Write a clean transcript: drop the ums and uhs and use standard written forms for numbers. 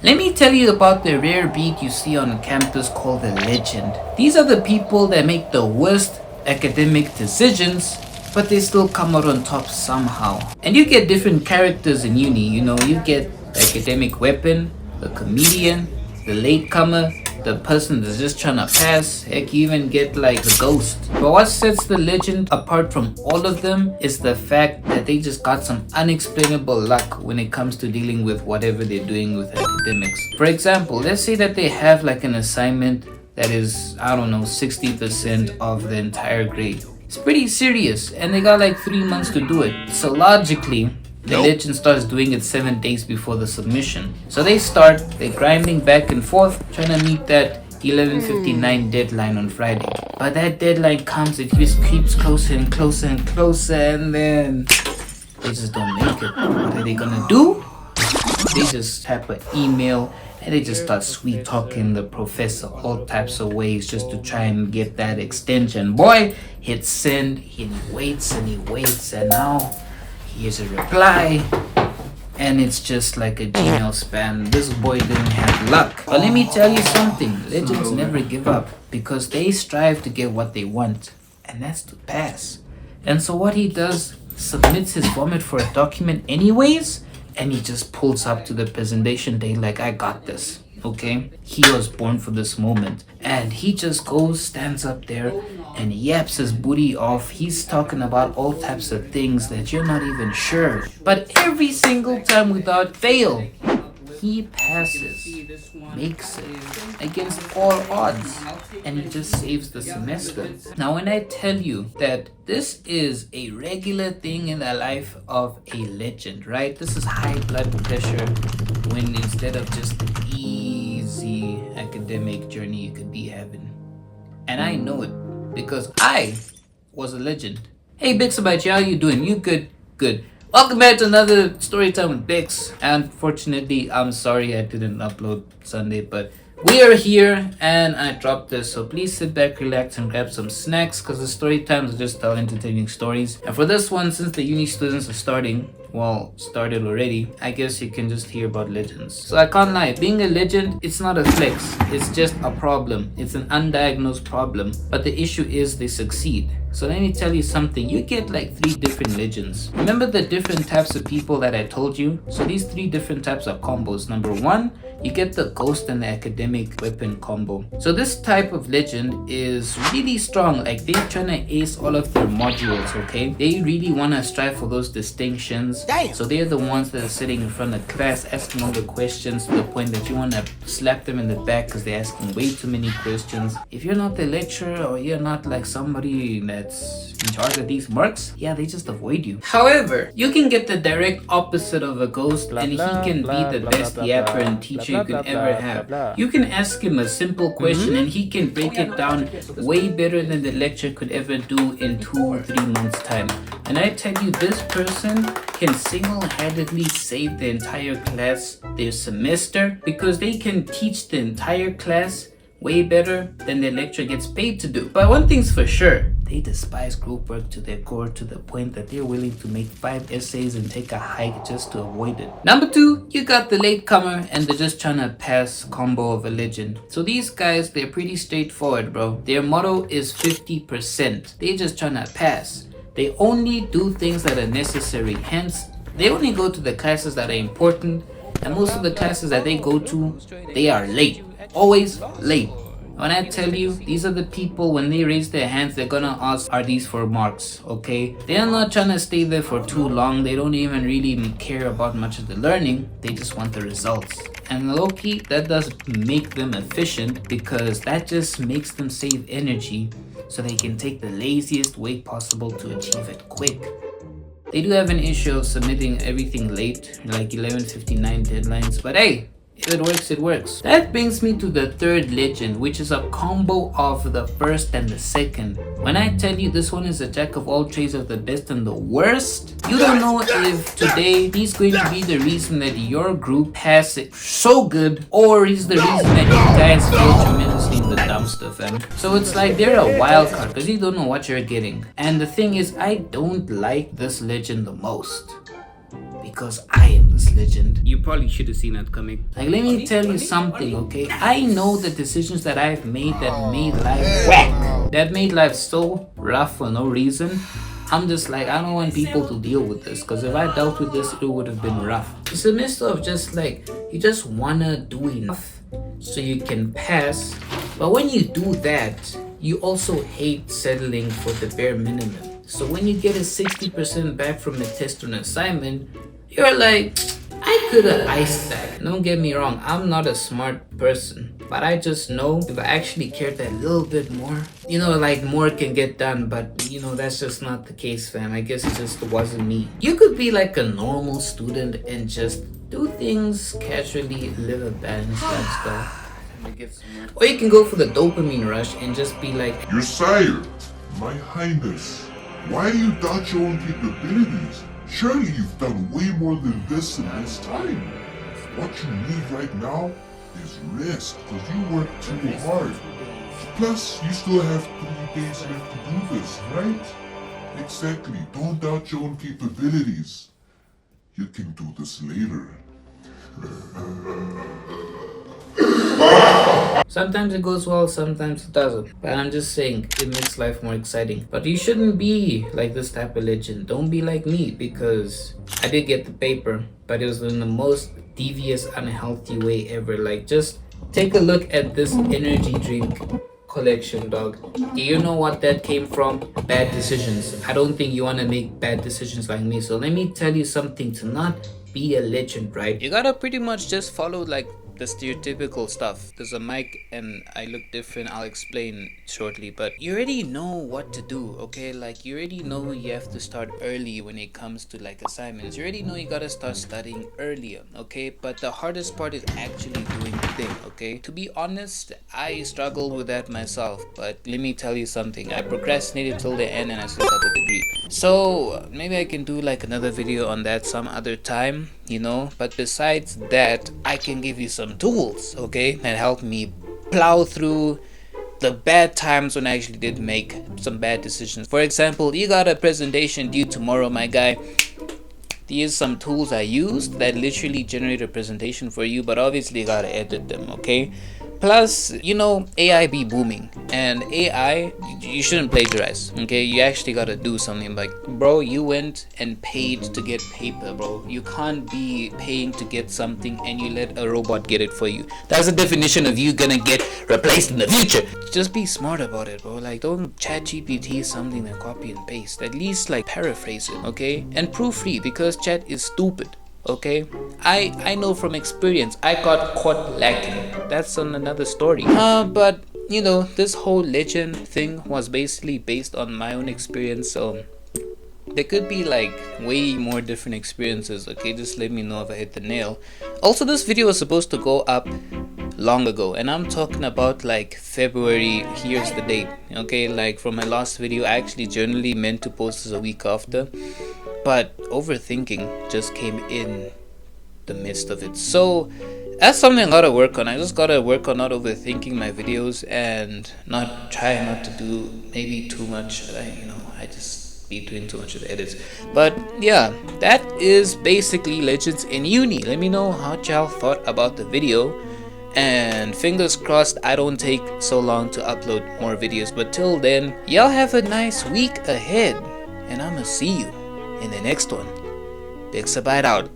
Let me tell you about the rare breed you see on campus called a legend. These are the people that make the worst academic decisions, but they still come out on top somehow. And you get different characters in uni, you get the academic weapon, the comedian, the latecomer, the person that's just trying to pass. Heck, you even get like the ghost. But what sets the legend apart from all of them is the fact that they just got some unexplainable luck when it comes to dealing with whatever they're doing with academics. For example, let's say that they have like an assignment that is, I don't know, 60% of the entire grade. It's pretty serious, and they got like 3 months to do it. So logically, the legend starts doing it 7 days before the submission. So they're grinding back and forth, trying to meet that 11:59 deadline on Friday. But that deadline comes, it just keeps closer and closer and closer, and then they just don't make it. What are they gonna do? They just type an email and they just start sweet talking the professor all types of ways just to try and get that extension. Boy, hit send, he waits and he waits, and now here's a reply, and it's just like a Gmail spam. This boy didn't have luck. But let me tell you something, legends never give up because they strive to get what they want, and that's to pass. And so what he does, submits his vomit for a document anyways, and he just pulls up to the presentation day like, I got this. Okay, he was born for this moment, and he just goes, stands up there and yaps his booty off. He's talking about all types of things that you're not even sure, but every single time without fail he passes, makes it against all odds, and he just saves the semester. Now when I tell you that this is a regular thing in the life of a legend, right? This is high blood pressure when instead of just easy academic journey you could be having. And I know it because I was a legend. Hey Bix, about you, how you doing? You good? Good. Welcome back to another story time with Bix. Unfortunately, I'm sorry I didn't upload Sunday, but we are here and I dropped this, so please sit back, relax, and grab some snacks because the story times are just tell entertaining stories. And for this one, since the uni students are started already, I guess you can just hear about legends. So I can't lie, being a legend, it's not a flex, it's just a problem. It's an undiagnosed problem, but the issue is they succeed. So let me tell you something, you get like 3 different legends. Remember the different types of people that I told you? So these 3 different types of combos. Number 1, you get the ghost and the academic weapon combo. So this type of legend is really strong, like they're trying to ace all of their modules, okay? They really want to strive for those distinctions. Damn. So they're the ones that are sitting in front of class asking all the questions to the point that you want to slap them in the back because they're asking way too many questions. If you're not the lecturer or you're not like somebody that's in charge of these marks, yeah, they just avoid you. However, you can get the direct opposite of a ghost, and he can be the best yapper and teacher you could ever have. You can ask him a simple question and he can break it down way better than the lecture could ever do in 2 or 3 months time. And I tell you, this person can single-handedly save the entire class their semester because they can teach the entire class way better than the lecturer gets paid to do. But one thing's for sure, they despise group work to their core, to the point that they're willing to make 5 essays and take a hike just to avoid it. Number 2, you got the latecomer and they're just trying to pass combo of a legend. So these guys, they're pretty straightforward, bro. Their motto is 50%. They're just trying to pass. They only do things that are necessary, hence they only go to the classes that are important, and most of the classes that they go to, they are late. Always late. When I tell you, these are the people, when they raise their hands, they're gonna ask, are these for marks, okay? They're not trying to stay there for too long. They don't even really care about much of the learning. They just want the results. And low-key, that does make them efficient because that just makes them save energy so they can take the laziest way possible to achieve it quick. They do have an issue of submitting everything late, like 11:59 deadlines, but hey, if it works, it works. That brings me to the 3rd legend, which is a combo of the 1st and the 2nd. When I tell you this one is a jack of all trades of the best and the worst, you don't know if today he's going to be the reason that your group has it so good, or he's the reason that you guys fail tremendously in the dumpster, fam. So it's like they're a wild card because you don't know what you're getting. And the thing is, I don't like this legend the most. because I am this legend. You probably should have seen that coming. Like, let me tell you something, okay? I know the decisions that I've made that made life whack, that made life so rough for no reason. I'm just like, I don't want people to deal with this, because if I dealt with this, it would have been rough. It's a mix of just like, you just wanna do enough so you can pass, but when you do that, you also hate settling for the bare minimum. So when you get a 60% back from a test or an assignment, you're like, I could have iced that. Don't get me wrong, I'm not a smart person, but I just know if I actually cared a little bit more, like more can get done, but that's just not the case, fam. I guess it just wasn't me. You could be like a normal student and just do things casually, live a balanced lifestyle. Or you can go for the dopamine rush and just be like, Your sire, my highness, why do you doubt your own capabilities? Surely you've done way more than this in this time. What you need right now is rest, because you work too hard. Plus, you still have 3 days left to do this, right? Exactly, don't doubt your own capabilities. You can do this later. sometimes it goes well, sometimes it doesn't. But I'm just saying, it makes life more exciting. But you shouldn't be like this type of legend. Don't be like me, because I did get the paper, but it was in the most devious, unhealthy way ever. Like, just take a look at this energy drink collection, dog. Do you know what that came from? Bad decisions. I don't think you want to make bad decisions like me. So let me tell you something, to not be a legend, right? You gotta pretty much just follow like the stereotypical stuff. There's a mic and I look different. I'll explain shortly, but you already know what to do, okay? Like, you already know you have to start early when it comes to like assignments. You already know you gotta start studying earlier, okay? But the hardest part is actually doing the thing, okay? To be honest, I struggled with that myself, but let me tell you something. I procrastinated till the end and I still got the degree. So maybe I can do like another video on that some other time, but besides that, I can give you some tools, okay, that help me plow through the bad times when I actually did make some bad decisions. For example, you got a presentation due tomorrow, my guy. Here's some tools I used that literally generate a presentation for you, but obviously you gotta edit them, okay? Plus, AI be booming, and AI, you shouldn't plagiarize, okay? You actually gotta do something. Like, bro, you went and paid to get paper, bro. You can't be paying to get something and you let a robot get it for you. That's the definition of you gonna get replaced in the future. Just be smart about it, bro. Like, don't chat GPT something and copy and paste. At least like paraphrase it, okay? And proofread, because chat is stupid. Okay, I know from experience. I got caught lacking. That's on another story. But this whole legend thing was basically based on my own experience. So there could be like way more different experiences. Okay, just let me know if I hit the nail. Also, this video was supposed to go up long ago, and I'm talking about like February. Here's the date. Okay, like from my last video, I actually generally meant to post this a week after. But overthinking just came in the midst of it. So that's something I gotta work on. I just gotta work on not overthinking my videos and try not to do maybe too much. I just be doing too much of the edits. But yeah, that is basically Legends in Uni. Let me know how y'all thought about the video. And fingers crossed I don't take so long to upload more videos. But till then, y'all have a nice week ahead. And I'ma see you in the next one. Big Sabite out.